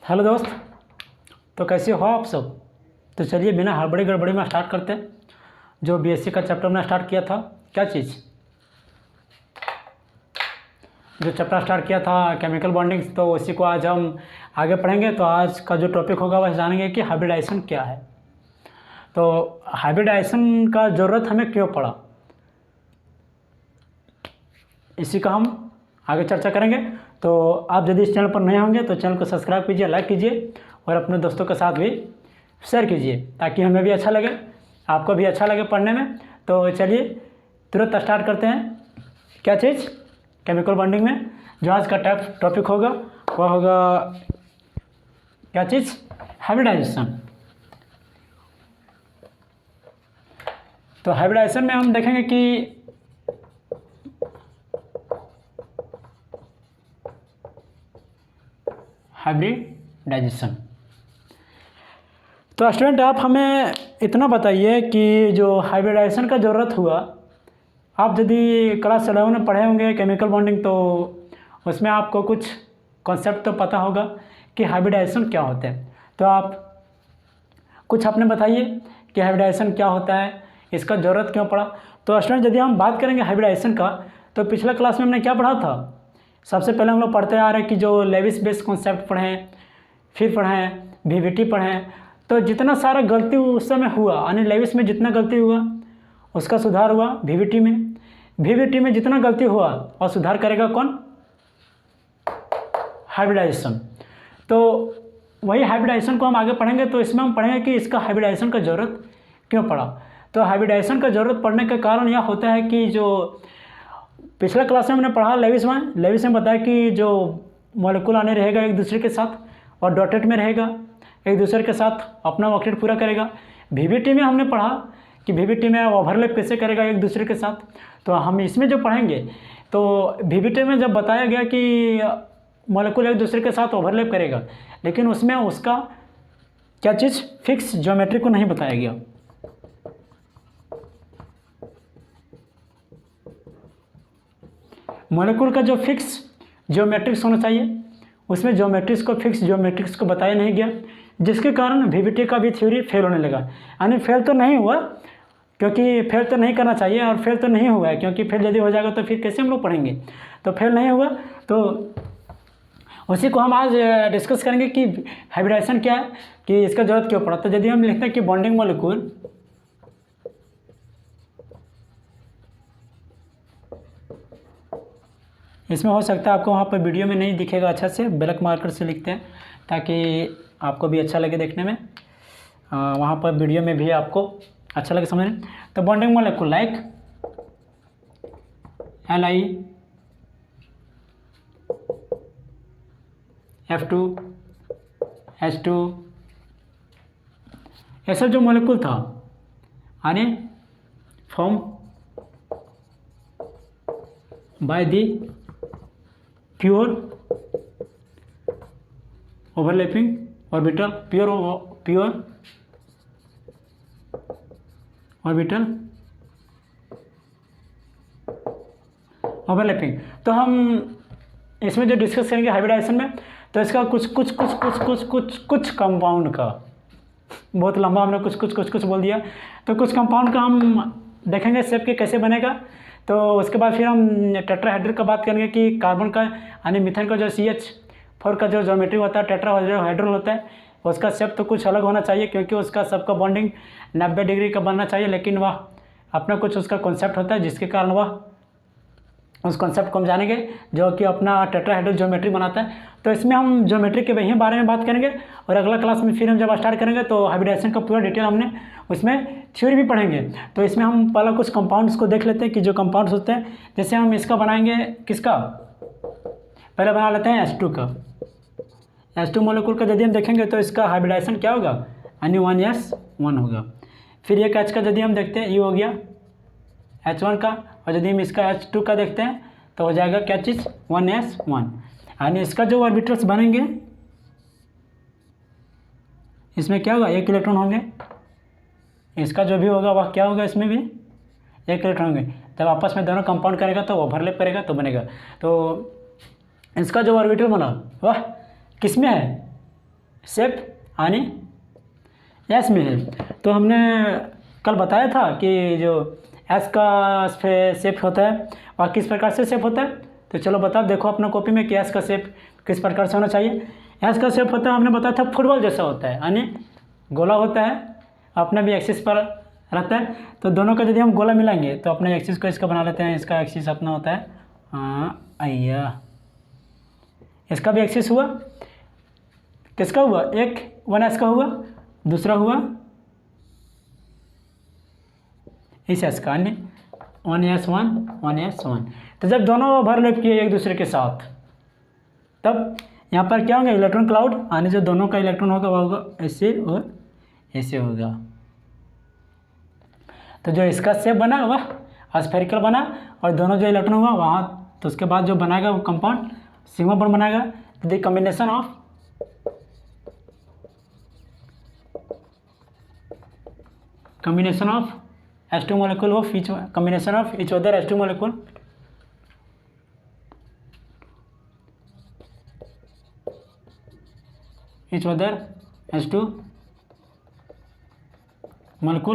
Hello दोस्त। तो कैसे हो आप सब। तो चलिए बिना हड़बड़ी गड़बड़ी में स्टार्ट करते हैं। जो बीएससी का चैप्टर मैंने स्टार्ट किया था, क्या चीज़ जो चैप्टर स्टार्ट किया था केमिकल बॉन्डिंग्स, तो उसी को आज हम आगे पढ़ेंगे। तो आज का जो टॉपिक होगा वह जानेंगे कि हाइब्रिडाइजेशन क्या है। तो हाइब्रिडाइजेशन का ज़रूरत हमें क्यों पड़ा, इसी का हम आगे चर्चा करेंगे। तो आप यदि इस चैनल पर नए होंगे तो चैनल को सब्सक्राइब कीजिए, लाइक कीजिए और अपने दोस्तों के साथ भी शेयर कीजिए, ताकि हमें भी अच्छा लगे, आपको भी अच्छा लगे पढ़ने में। तो चलिए तुरंत स्टार्ट करते हैं। क्या चीज़ केमिकल बॉन्डिंग में जो आज का टॉपिक होगा वह होगा क्या चीज़, हाइब्रिडाइजेशन। तो हाइब्रिडाइजेशन में हम देखेंगे कि हाइब्रिडाइजेशन। तो स्टूडेंट आप हमें इतना बताइए कि जो हाइब्रिडाइजेशन का ज़रूरत हुआ, आप यदि क्लास 11 में पढ़े होंगे केमिकल बॉन्डिंग, तो उसमें आपको कुछ कॉन्सेप्ट तो पता होगा कि हाइब्रिडाइजेशन क्या होता है। तो आप कुछ अपने बताइए कि हाइब्रिडाइजेशन क्या होता है, इसका ज़रूरत क्यों पड़ा। तो स्टूडेंट यदि हम बात करेंगे हाइब्रिडाइजेशन का, तो पिछला क्लास में हमने क्या पढ़ा था। सबसे पहले हम लोग पढ़ते आ रहे हैं कि जो लेविस बेस कॉन्सेप्ट पढ़ें, फिर पढ़ें वीवीटी पढ़ें। तो जितना सारा गलती उस समय हुआ, यानी लेविस में जितना गलती हुआ उसका सुधार हुआ वीवीटी में। वीवीटी में जितना गलती हुआ और सुधार करेगा कौन, हाइब्रिडाइजेशन। तो वही हाइब्रिडाइजेशन को हम आगे पढ़ेंगे। तो इसमें हम पढ़ेंगे कि इसका हाइब्रिडाइजेशन का ज़रूरत क्यों पड़ा। तो हाइब्रिडाइजेशन का ज़रूरत पड़ने का कारण यह होता है कि जो पिछला क्लास में हमने पढ़ा लेविस में बताया कि जो मॉलिक्यूल आने रहेगा एक दूसरे के साथ और डॉटेड में रहेगा, एक दूसरे के साथ अपना ऑक्टेट पूरा करेगा। वीवीटी में हमने पढ़ा कि वीवीटी में ओवरलैप कैसे करेगा एक दूसरे के साथ। तो हम इसमें जो पढ़ेंगे, तो वीवीटी में जब बताया गया कि मॉलिक्यूल एक दूसरे के साथ ओवरलैप करेगा, लेकिन उसमें उसका क्या चीज़, फिक्स ज्योमेट्री को नहीं बताया गया। मॉलिक्यूल का जो फिक्स ज्योमेट्रिक्स होना चाहिए, उसमें ज्योमेट्रिक्स को फिक्स ज्योमेट्रिक्स को बताया नहीं गया, जिसके कारण वीवीटी का भी थ्योरी फेल होने लगा। यानी फेल तो नहीं हुआ, क्योंकि फेल तो नहीं करना चाहिए, और फेल तो नहीं हुआ है, क्योंकि फेल यदि हो जाएगा तो फिर कैसे हम लोग पढ़ेंगे। तो फेल नहीं हुआ, तो उसी को हम आज डिस्कस करेंगे कि हाइब्रिडाइजेशन क्या है, कि इसका जरूरत क्यों पड़ा। तो यदि हम लिखते हैं कि बॉन्डिंग मॉलिक्यूल इसमें हो सकता है आपको वहाँ पर वीडियो में नहीं दिखेगा अच्छा से, ब्लैक मार्कर से लिखते हैं ताकि आपको भी अच्छा लगे देखने में, वहाँ पर वीडियो में भी आपको अच्छा लगे समझने। तो bonding molecule like Li, F2, H2, ऐसा जो मॉलिक्यूल था, यानी form by the pure overlapping orbital, pure orbital overlapping. तो हम इसमें जो डिस्कस करेंगे हाइब्रिडाइजेशन में, तो इसका कुछ कंपाउंड का, बहुत लंबा हमने कुछ बोल दिया, तो कुछ कंपाउंड का हम देखेंगे शेप के कैसे बनेगा। तो उसके बाद फिर हम टेट्राहेड्रल का बात करेंगे कि कार्बन का यानी मीथेन का जो CH4 का जो ज्योमेट्री होता है, टेट्राहेड्रल होता है, उसका शेप तो कुछ अलग होना चाहिए, क्योंकि उसका सबका बॉन्डिंग 90 डिग्री का बनना चाहिए, लेकिन वह अपना कुछ उसका कॉन्सेप्ट होता है, जिसके कारण वह उस कॉन्सेप्ट को हम जानेंगे जो कि अपना टेट्राहेड्रल ज्योमेट्री बनाता है। तो इसमें हम ज्योमेट्री के वही बारे में बात करेंगे, और अगला क्लास में फिर हम जब स्टार्ट करेंगे तो हाइब्रिडाइजेशन का पूरा डिटेल हमने उसमें थ्योरी भी पढ़ेंगे। तो इसमें हम पहला कुछ कंपाउंड्स को देख लेते हैं कि जो कंपाउंड्स होते हैं, जैसे हम इसका बनाएंगे, किसका पहले बना लेते हैं H2 का। H2 मॉलिक्यूल का यदि हम देखेंगे तो इसका हाइब्रिडाइजेशन क्या होगा, यानी 1s1 होगा। फिर एक H का यदि हम देखते हैं, ये हो गया H1 का, और यदि हम इसका H2 का देखते हैं तो हो जाएगा क्या चीज़, 1s1। यानी इसका जो ऑर्बिटल्स बनेंगे, इसमें क्या होगा, 1 इलेक्ट्रॉन होंगे। इसका जो भी होगा वह क्या होगा, इसमें भी 1 इलेक्ट्रॉन होंगे। जब आपस में दोनों कंपाउंड करेगा तो ओवरलैप करेगा तो बनेगा। तो इसका जो ऑर्बिटल बना वह किस में है, शेप यानी एस में है। तो हमने कल बताया था कि जो एस का शेप होता है और किस प्रकार से शेप होता है। तो चलो बताओ, देखो अपना कॉपी में कि एस का शेप किस प्रकार से होना चाहिए। एस का शेप होता है, हमने बताया था फुटबॉल जैसा होता है, यानी गोला होता है, अपना भी एक्सिस पर रहता है। तो दोनों का यदि हम गोला मिलाएंगे तो अपने एक्सिस को इसका बना लेते हैं, इसका एक्सिस अपना होता है आइया, इसका भी एक्सिस हुआ, किसका हुआ, एक 1s का हुआ, दूसरा हुआ इस एस का, यानी 1s1 1s1। तो जब दोनों ओवरलैप किए एक दूसरे के साथ, तब यहाँ पर क्या होंगे, इलेक्ट्रॉन क्लाउड, यानी जो दोनों का इलेक्ट्रॉन होगा वह होगा ऐसे और ऐसे होगा। तो जो इसका शेप बना वह स्फेरिकल बना, और दोनों जो इलेक्ट्रॉन हुआ वहाँ, तो उसके बाद जो बनाएगा वो कंपाउंड सिग्मा बॉन्ड बनाएगा। The combination of H2 molecule of each combination of each other H2 molecule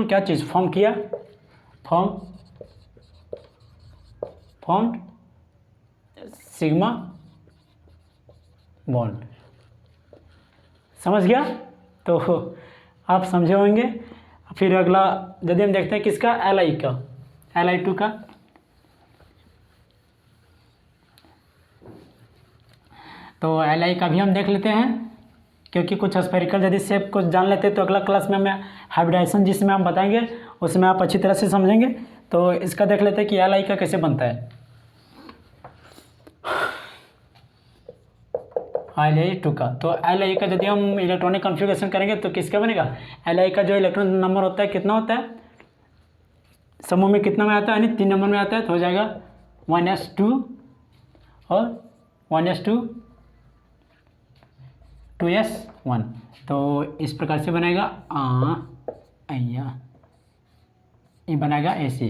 क्या चीज़ फॉर्म किया, फॉर्म सिग्मा बॉन्ड। समझ गया? तो आप समझे होंगे। फिर अगला यदि हम देखते हैं किसका, Li का, Li2 का। तो Li का भी हम देख लेते हैं, क्योंकि कुछ स्फेरिकल यदि शेप को जान लेते हैं तो अगला क्लास में हमें हाइब्रिडाइजेशन जिसमें हम बताएंगे उसमें आप अच्छी तरह से समझेंगे। तो इसका देख लेते हैं कि Li का कैसे बनता है। Li2 का, तो Li का यदि हम इलेक्ट्रॉनिक कॉन्फ़िगरेशन करेंगे तो किसका बनेगा, Li का जो इलेक्ट्रॉन नंबर होता है कितना होता है, समूह में कितना में आता है, यानी 3 नंबर में आता है, तो हो जाएगा 1s2 और 1s2 2s1। तो इस प्रकार से बनेगा ये बनेगा ऐसे।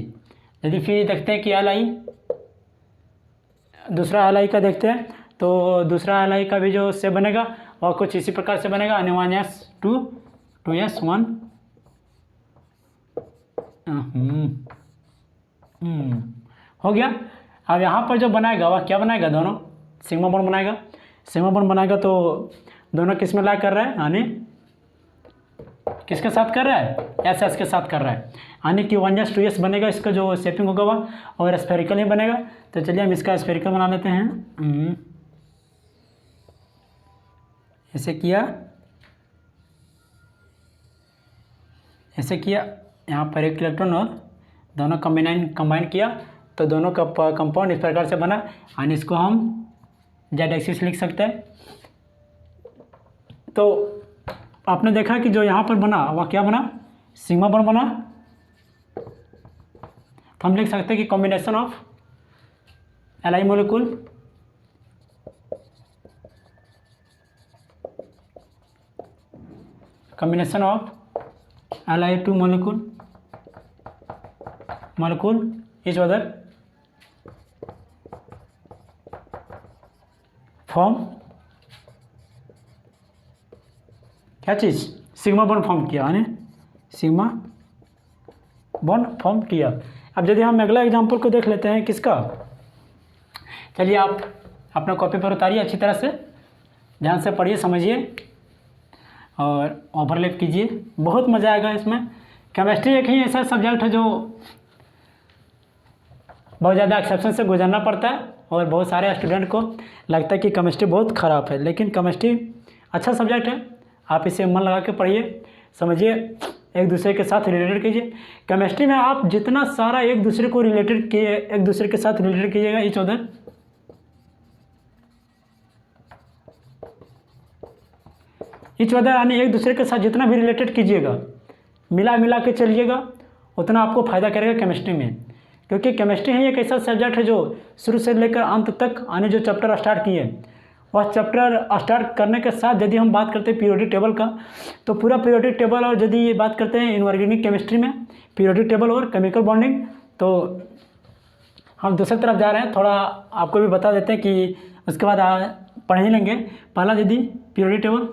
यदि फिर देखते हैं कि Li, दूसरा Li का देखते हैं, तो दूसरा Li का भी जो शेप बनेगा वह कुछ इसी प्रकार से बनेगा, यानी 1s2 2s1। हो गया। अब यहाँ पर जो बनाएगा वह क्या बनाएगा, दोनों सिग्मा बॉन्ड बनाएगा। सिग्मा बॉन्ड बनाएगा तो दोनों किस में ला कर रहा है, यानी किसके साथ कर रहा है, एस के साथ कर रहा है, यानी कि 1s 2s बनेगा, इसका जो शेपिंग होगा वह, और स्फेरिकल ही बनेगा। तो चलिए हम इसका स्फेरिकल बना लेते हैं। ऐसे किया, यहाँ पर एक इलेक्ट्रॉन और दोनों कंबाइन किया, तो दोनों का कंपाउंड इस प्रकार से बना, यानी इसको हम जेड एक्सिस लिख सकते हैं। तो आपने देखा कि जो यहाँ पर बना वह क्या बना, सिग्मा बॉन्ड बना। तो हम लिख सकते हैं कि combination of Li molecule Li2 molecule each other form क्या चीज़, सिग्मा बॉन्ड फॉर्म किया, यानी सिग्मा बॉन्ड फॉर्म किया। अब यदि हम अगला एग्जांपल को देख लेते हैं किसका, चलिए आप अपना कॉपी पर उतारिए, अच्छी तरह से ध्यान से पढ़िए, समझिए और ओवरलैप कीजिए, बहुत मज़ा आएगा इसमें। केमिस्ट्री एक ही ऐसा सब्जेक्ट है जो बहुत ज़्यादा एक्सेप्शन से गुजरना पड़ता है, और बहुत सारे स्टूडेंट को लगता है कि केमिस्ट्री बहुत ख़राब है, लेकिन केमिस्ट्री अच्छा सब्जेक्ट है। आप इसे मन लगा के पढ़िए, समझिए, एक दूसरे के साथ रिलेटेड कीजिए। केमिस्ट्री में आप जितना सारा एक दूसरे को रिलेटेड किए, एक दूसरे के साथ रिलेटेड कीजिएगा, ईच अदर यानी एक दूसरे के साथ जितना भी रिलेटेड कीजिएगा, मिला के चलिएगा, उतना आपको फ़ायदा करेगा केमिस्ट्री में। क्योंकि केमिस्ट्री ही एक ऐसा सब्जेक्ट है जो शुरू से लेकर अंत तक आने जो चैप्टर स्टार्ट किए, वह चैप्टर स्टार्ट करने के साथ यदि हम बात करते हैं पीरियोडिक टेबल का, तो पूरा पीरियोडिक टेबल, और यदि ये बात करते हैं इनऑर्गेनिक केमिस्ट्री में पीरियोडिक टेबल और केमिकल बॉन्डिंग, तो हम दूसरी तरफ जा रहे हैं। थोड़ा आपको भी बता देते हैं कि उसके बाद पढ़ ही लेंगे। पहला यदि periodic table,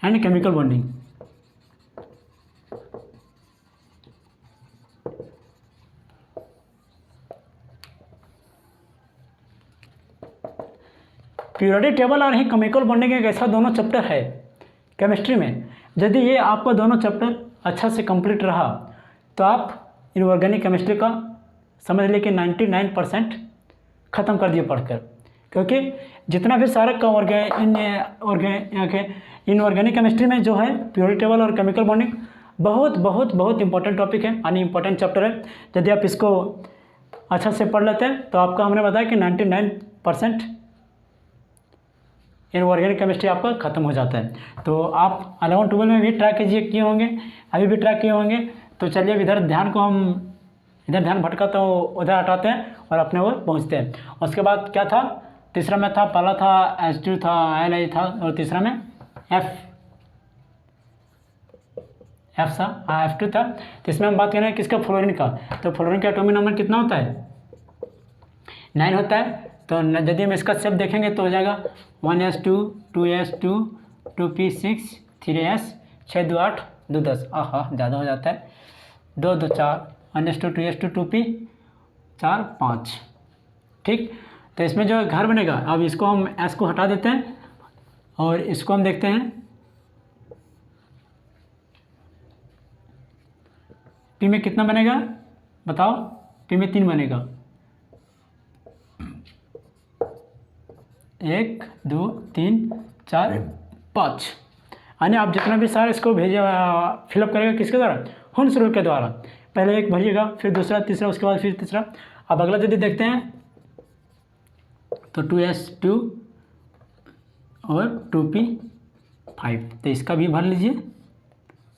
and chemical bonding. Periodic table और ही केमिकल बॉन्डिंग एक ऐसा दोनों चैप्टर है केमिस्ट्री में, यदि ये आपका दोनों चैप्टर अच्छा से कंप्लीट रहा तो आप इनऑर्गेनिक केमिस्ट्री का समझ लिए कि 99% ख़त्म कर दिए पढ़कर, क्योंकि जितना भी सारा इनऑर्गेनिक केमिस्ट्री में जो है पीरियोडिक टेबल और केमिकल बॉन्डिंग बहुत बहुत बहुत इंपॉर्टेंट टॉपिक है, यानी इंपॉर्टेंट चैप्टर है। यदि आप इसको अच्छा से पढ़ लेते हैं तो आपका हमने बताया कि 99% इनऑर्गेनिक केमिस्ट्री आपका ख़त्म हो जाता है। तो आप 11-12 में भी ट्राई किए होंगे, अभी भी ट्राई किए होंगे। तो चलिए इधर ध्यान भटकाते हो उधर हटाते हैं और अपने ओर पहुँचते हैं। उसके बाद क्या था, तीसरा में था, पहला था H2 था, Li था, और तीसरा में F2 था। तो इसमें हम बात कर रहे हैं किसका, फ्लोरीन का। तो फ्लोरीन का एटॉमिक नंबर कितना होता है, 9 होता है। तो यदि हम इसका शेप देखेंगे तो हो जाएगा 1s2 2s2 2p6 3s 6 2 8 2 10। हाँ ज़्यादा हो जाता है, 2 2 4 1s2 2s2 2p 4 5। ठीक, तो इसमें जो घर बनेगा, अब इसको हम s को हटा देते हैं और इसको हम देखते हैं p में कितना बनेगा बताओ, p में 3 बनेगा, 1 2 3 4 5। यानी आप जितना भी सारा इसको फिलअप करेगा किसके द्वारा, हुंस रूल के द्वारा। पहले एक भरिएगा, फिर दूसरा, तीसरा, उसके बाद फिर तीसरा। अब अगला यदि देखते हैं तो 2s2 और 2p5। तो इसका भी भर लीजिए,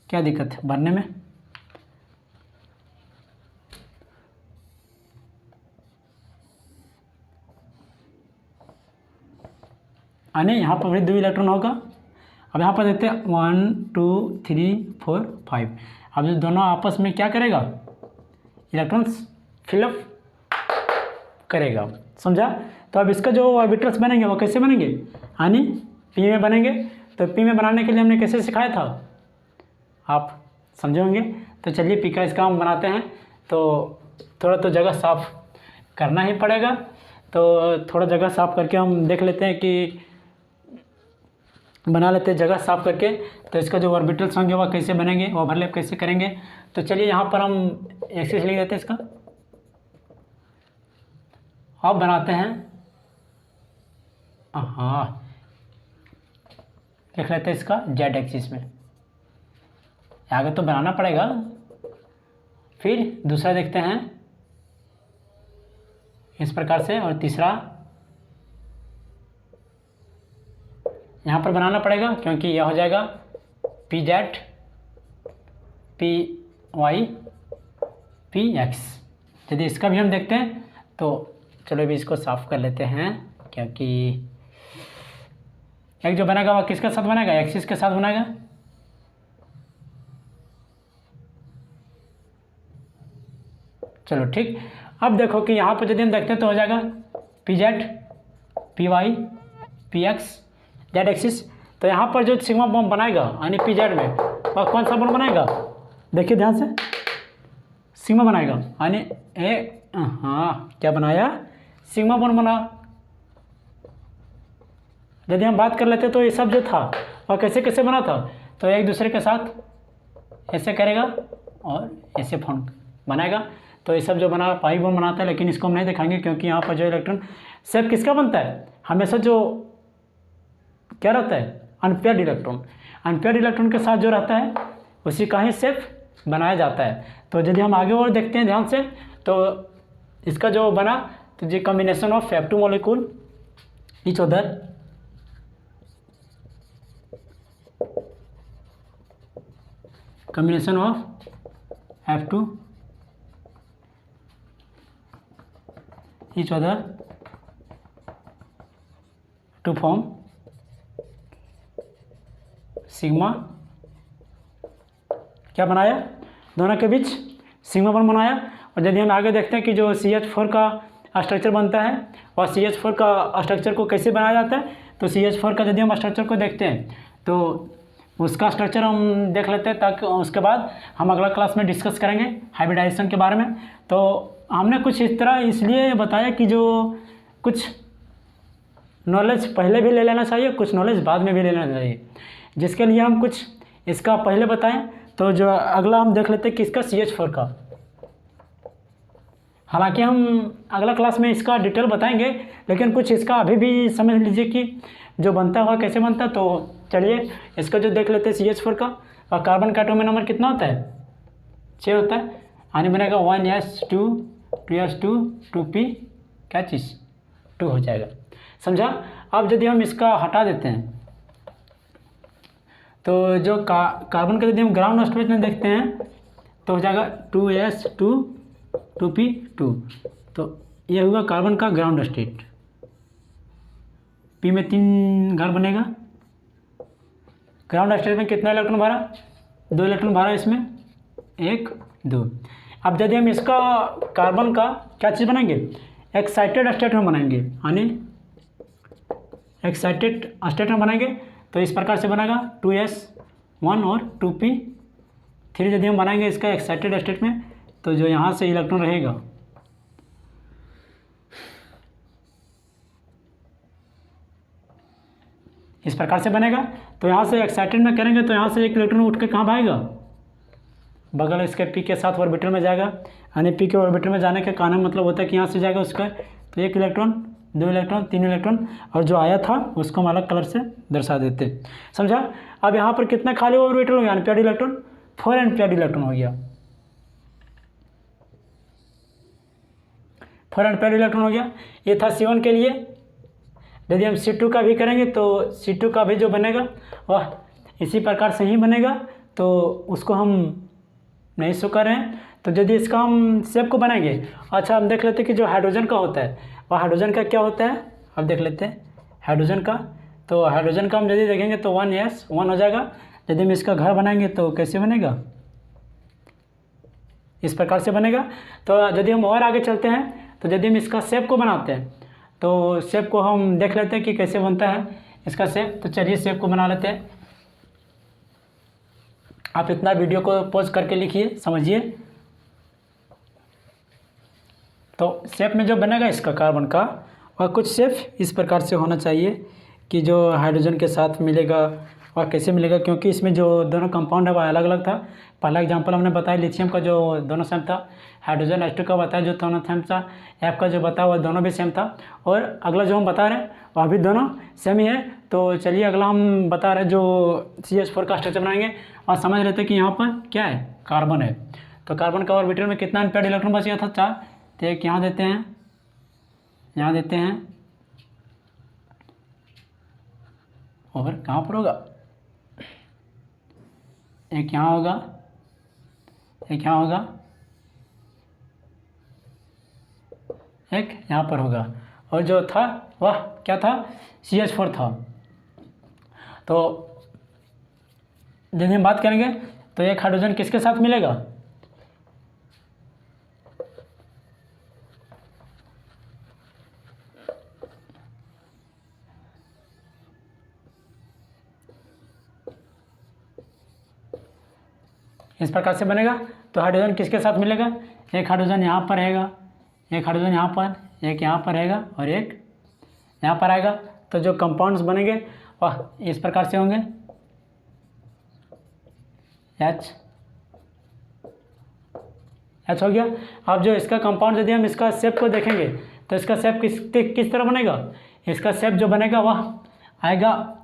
क्या दिक्कत है भरने में। यानी यहाँ पर भी 2 इलेक्ट्रॉन होगा। अब यहाँ पर देखते हैं 1 2 3 4 5। अब जो दोनों आपस में क्या करेगा, इलेक्ट्रॉन्स फिलअप करेगा, समझा। तो अब इसका जो ऑर्बिटल्स बनेंगे वो कैसे बनेंगे, यानी पी में बनेंगे। तो पी में बनाने के लिए हमने कैसे सिखाया था, आप समझे होंगे। तो चलिए पी का इसका हम बनाते हैं। तो थोड़ा तो जगह साफ़ करना ही पड़ेगा, तो थोड़ा जगह साफ़ करके हम देख लेते हैं कि बना लेते हैं जगह साफ़ करके। तो इसका जो ऑर्बिटल्स होंगे वो कैसे बनेंगे, ओवरलैप कैसे करेंगे। तो चलिए यहाँ पर हम एक्सिस लिख देते हैं इसका। अब बनाते हैं, हाँ लिख लेते हैं इसका जेड एक्सिस में। आगे तो बनाना पड़ेगा। फिर दूसरा देखते हैं इस प्रकार से, और तीसरा यहाँ पर बनाना पड़ेगा क्योंकि यह हो जाएगा P Z P Y P X. यदि इसका भी हम देखते हैं तो चलो भी इसको साफ़ कर लेते हैं, क्योंकि एक जो बनेगा वह किसके साथ बनेगा, एक्सिस के साथ बनेगा। चलो ठीक। अब देखो कि यहाँ पर यदि हम देखते हैं तो हो जाएगा P Z P Y P X Z axis. तो यहाँ पर जो सिग्मा बॉन्ड बनाएगा यानी पी जेड में, वह कौन सा बॉन्ड बनाएगा, देखिए ध्यान से, सिग्मा बनाएगा। यानी हाँ क्या बनाया, सिग्मा बॉन्ड बना। यदि हम बात कर लेते तो ये सब जो था वह कैसे कैसे बना था, तो एक दूसरे के साथ ऐसे करेगा और ऐसे बॉन्ड बनाएगा। तो ये सब जो बना पाई बॉन्ड बनाता है, लेकिन इसको हम नहीं दिखाएंगे क्योंकि यहाँ पर जो इलेक्ट्रॉन शेप किसका बनता है, हमेशा जो क्या रहता है, अनपेयर्ड इलेक्ट्रॉन। अनपेयर्ड इलेक्ट्रॉन के साथ जो रहता है उसी का ही शेप बनाया जाता है। तो यदि हम आगे और देखते हैं ध्यान से, तो इसका जो बना, तो ये combination of F2 molecule each other, combination of F2 each other to form sigma. क्या बनाया, दोनों के बीच सिग्मा बॉन्ड बनाया। और यदि हम आगे देखते हैं कि जो CH4 का स्ट्रक्चर बनता है, और CH4 का स्ट्रक्चर को कैसे बनाया जाता है, तो CH4 का यदि हम स्ट्रक्चर को देखते हैं तो उसका स्ट्रक्चर हम देख लेते हैं, ताकि उसके बाद हम अगला क्लास में डिस्कस करेंगे हाइब्रिडाइजेशन के बारे में। तो हमने कुछ इस तरह इसलिए बताया कि जो कुछ नॉलेज पहले भी ले लेना चाहिए, कुछ नॉलेज बाद में भी ले लेना चाहिए, जिसके लिए हम कुछ इसका पहले बताएं। तो जो अगला हम देख लेते हैं कि इसका CH4 का, हालांकि हम अगला क्लास में इसका डिटेल बताएंगे, लेकिन कुछ इसका अभी भी समझ लीजिए कि जो बनता हुआ कैसे बनता है। तो चलिए इसका जो देख लेते हैं CH4 का। और कार्बन का एटॉमिक नंबर कितना होता है? 6 होता है। यानी बनेगा 1s2 2s2 2p क्या चीज़ 2 हो जाएगा, समझा। अब यदि हम इसका हटा देते हैं तो जो कार्बन का यदि हम ग्राउंड स्टेट में देखते हैं तो हो जाएगा 2s2 2p2। तो ये हुआ कार्बन का ग्राउंड स्टेट। p में 3 घर बनेगा। ग्राउंड स्टेट में कितना इलेक्ट्रॉन भरा? 2 इलेक्ट्रॉन भरा इसमें, 1 2। अब यदि हम इसका कार्बन का क्या चीज़ बनाएंगे? एक्साइटेड स्टेट में बनाएंगे, यानी एक्साइटेड स्टेट में बनाएंगे। तो इस प्रकार से बनेगा 2s1 और 2p3 यदि हम बनाएंगे इसका एक्साइटेड स्टेट में, तो जो यहाँ से इलेक्ट्रॉन रहेगा इस प्रकार से बनेगा। तो यहाँ से एक्साइटेड में करेंगे तो यहाँ से एक इलेक्ट्रॉन उठ के कहाँ भागेगा? बगल इसके p के साथ ऑर्बिटल में जाएगा। यानी p के ऑर्बिटल में जाने का कारण मतलब होता है कि यहाँ से जाएगा उसका, तो 1 इलेक्ट्रॉन 2 इलेक्ट्रॉन 3 इलेक्ट्रॉन, और जो आया था उसको हम अलग कलर से दर्शा देते, समझा। अब यहाँ पर कितना खाली ऑर्बिटल हो गया? अनपेयर्ड इलेक्ट्रॉन 4 अनपेयर्ड इलेक्ट्रॉन हो गया, 4 अनपेयर्ड इलेक्ट्रॉन हो गया। ये था C1 के लिए। यदि हम C2 का भी करेंगे तो C2 का भी जो बनेगा वह इसी प्रकार से ही बनेगा। तो उसको हम नहीं शो कर रहे हैं। तो यदि इसका हम शेप को बनाएंगे, अच्छा हम देख लेते हैं कि जो हाइड्रोजन का होता है वह हाइड्रोजन का क्या होता है। अब देख लेते हैं हाइड्रोजन का। तो हाइड्रोजन का हम यदि देखेंगे तो 1s1 हो जाएगा। यदि हम इसका घर बनाएंगे तो कैसे बनेगा? इस प्रकार से बनेगा। तो यदि हम और आगे चलते हैं तो यदि हम इसका शेप को बनाते हैं तो शेप को हम देख लेते हैं कि कैसे बनता है इसका शेप। तो चलिए शेप को बना लेते हैं। आप इतना वीडियो को पॉज करके लिखिए, समझिए। तो शेप में जो बनेगा इसका कार्बन का, और कुछ शेप इस प्रकार से होना चाहिए कि जो हाइड्रोजन के साथ मिलेगा और कैसे मिलेगा, क्योंकि इसमें जो दोनों कंपाउंड है वह अलग अलग था। पहला एग्जांपल हमने बताया लिथियम का जो दोनों सेम था, हाइड्रोजन H2 का बताया जो दोनों सेम था, F का जो बताया वह दोनों भी सेम था, और अगला जो हम बता रहे हैं वह भी दोनों सेम ही है। तो चलिए अगला हम बता रहे हैं जो CH4 का स्ट्रक्चर बनाएंगे, और समझ लेते हैं कि यहाँ पर क्या है? कार्बन है। तो कार्बन का ऑर्बिटल में कितना अनपेयर्ड इलेक्ट्रॉन बच गया था? 4। तो एक यहाँ देते हैं, यहाँ देते हैं, और कहाँ पर होगा? एक यहाँ होगा, एक यहाँ होगा, एक यहाँ पर होगा, और जो था वह क्या था? CH4 था। तो यदि हम बात करेंगे तो एक हाइड्रोजन किसके साथ मिलेगा? इस प्रकार से बनेगा। तो हाइड्रोजन किसके साथ मिलेगा? एक हाइड्रोजन यहाँ पर रहेगा, एक हाइड्रोजन यहाँ पर, एक यहाँ पर रहेगा, और एक यहाँ पर आएगा। तो जो कंपाउंड्स बनेंगे वह इस प्रकार से होंगे, H हो गया। अब जो इसका कंपाउंड यदि हम इसका शेप को देखेंगे तो इसका शेप किस तरह बनेगा? इसका शेप जो बनेगा वह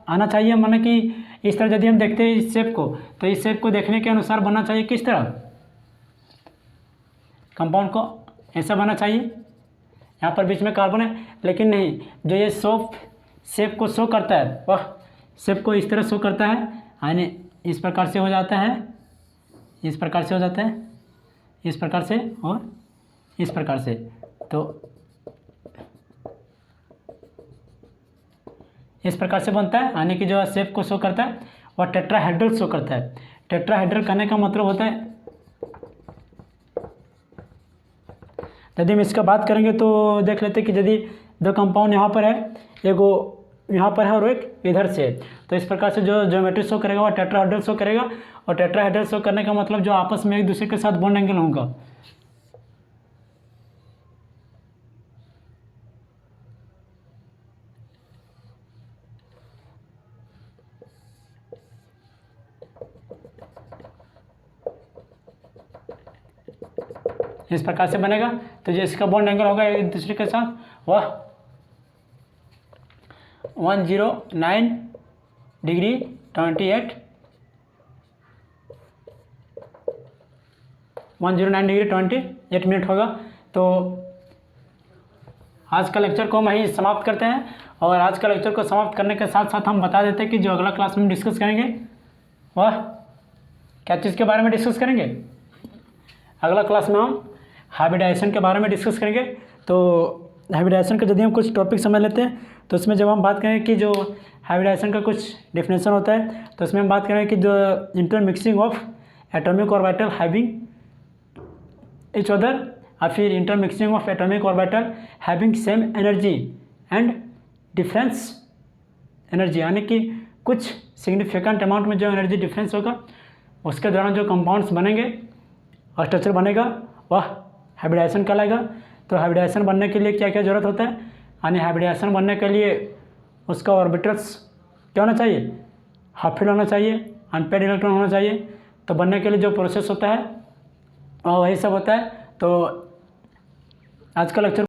आना चाहिए, माने कि इस तरह यदि हम देखते हैं इस शेप को, तो इस शेप को देखने के अनुसार बनना चाहिए किस तरह? कंपाउंड को ऐसा बनना चाहिए। यहाँ पर बीच में कार्बन है, लेकिन नहीं, जो ये शेप को शो करता है वह शेप को इस तरह शो करता है, यानी इस प्रकार से हो जाता है, इस प्रकार से हो जाता है, इस प्रकार से और इस प्रकार से। तो इस प्रकार से बनता है, यानी कि जो शेप को शो करता है वह टेट्राहेड्रल शो करता है। टेट्राहेड्रल कहने का मतलब होता है, यदि हम इसका बात करेंगे तो देख लेते हैं कि यदि दो कंपाउंड यहाँ पर है, एगो यहाँ पर है और एक इधर से। तो इस प्रकार से जो ज्योमेट्री शो करेगा वो टेट्राहेड्रल शो करेगा, और टेट्राहेड्रल शो करने का मतलब जो आपस में एक दूसरे के साथ बॉन्ड एंगल होगा। इस प्रकार से बनेगा। तो जो इसका बॉन्ड एंगल होगा एक दूसरे के साथ वह 109 डिग्री 28 109 डिग्री 28 मिनट होगा। तो आज का लेक्चर को हम यहीं समाप्त करते हैं, और आज का लेक्चर को समाप्त करने के साथ साथ हम बता देते हैं कि जो अगला क्लास में डिस्कस करेंगे वह क्या चीज़ के बारे में डिस्कस करेंगे। अगला क्लास में हम हाइब्रिडाइजेशन के बारे में डिस्कस करेंगे। तो हाइब्रिडाइजेशन का यदि हम कुछ टॉपिक समझ लेते हैं, तो इसमें जब हम बात करेंगे कि जो हाइब्रिडाइजेशन का कुछ डेफिनेशन होता है, तो इसमें हम बात करेंगे कि जो intermixing of atomic orbital having each other, और फिर intermixing of atomic orbital having same energy and difference energy, यानी कि कुछ सिग्निफिकेंट अमाउंट में जो एनर्जी डिफरेंस होगा उसके दौरान जो कंपाउंड्स बनेंगे और स्ट्रक्चर बनेगा वह हाइब्रिडाइजेशन कहलाएगा। तो हाइब्रिडाइजेशन बनने के लिए क्या क्या ज़रूरत होता है, यानी हाइब्रिडाइजेशन बनने के लिए उसका ऑर्बिटल्स क्या होना चाहिए, हाफ फील्ड होना चाहिए, अनपेड इलेक्ट्रॉन होना चाहिए। तो बनने के लिए जो प्रोसेस होता है और वही सब होता है। तो आज का लेक्चर